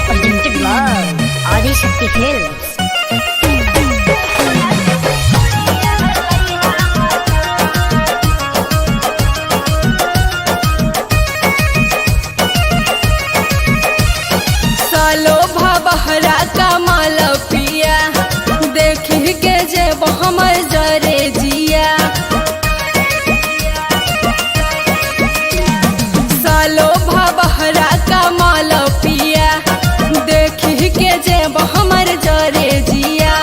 Presented by Adi Shakti Films. सालो भबहरा कमाल पिया देखी के जे हमर जरे जिया। सालो भबहरा कमाल पिया देखी के जे हमर जरे जिया।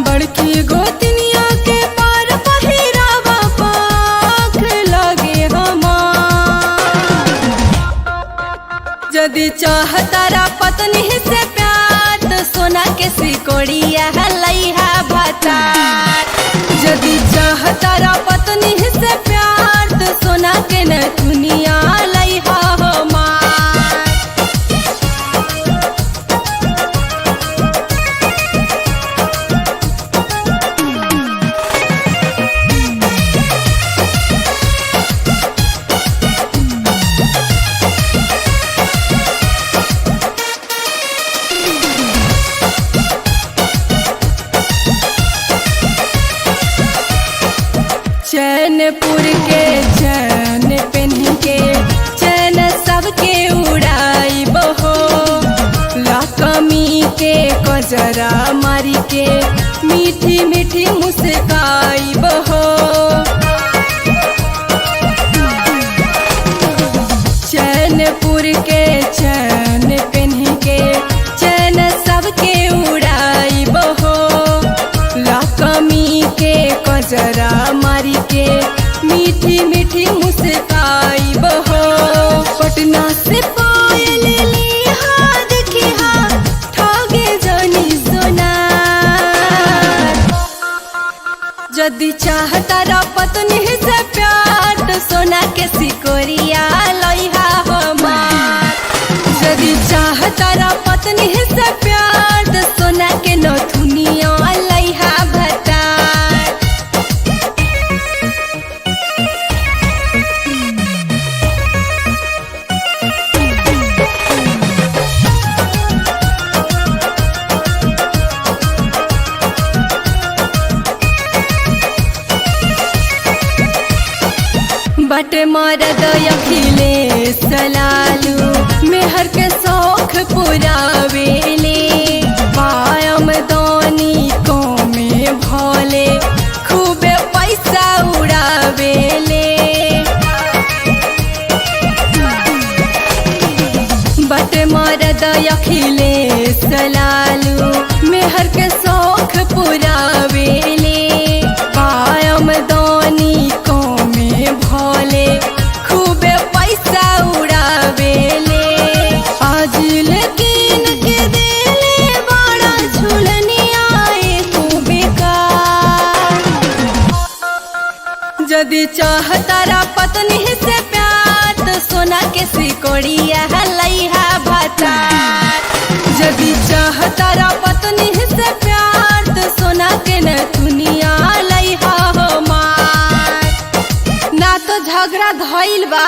बड़की गोतनिया के पार पहिरावा पाख लगे हमार। यदि चाहतारा पत्नी से प्यार तो सोना के सिकोड़िया लइहा भतार। यदि चाहतारा पत्नी से प्यार तो सोना के नथुनिया लइहा हमार। चैनपुर के चैन पहन के चैन सबके उड़ाई बहो। लकमी के कजरा मारी के मीठी मीठी मुस्काई बहो। चैनपुर के चैन पहन के चैन सबके उड़ाई बहो। लकमी के कजरा मारी के मीठी मीठी मुस्काई बहो। पटना से पायल लिहा देखिहा ठगे जनी सोना। यदि चाहतारा पत्नी से प्यार तो सोना के सिकोरिया लइहा हमार। यदि चाहतारा पत्नी से प्यार तो सोना के नथुनिया लइहा भतार। बटे मरद अखिलेश लालू मेहर के शौख पुरावेले। पायम दानी में भोले खूबे पैसा उड़ावेले। बटे मरद अखिलेश लालू मेहर के शौख पुरावेले। पायम दानी में भोले खूबे पैसा उड़ावेले। आज लेकिन के देले बड़ा झुलनिया खूबे का। यदि चाहतारा पत्नी से प्यार तो सोना के सिकोड़िया लइहा भतार। यदि चाहतारा पत्नी से प्यार तो सोना के नथुनिया लइहा हमार। ना तो झगड़ा धइल बा।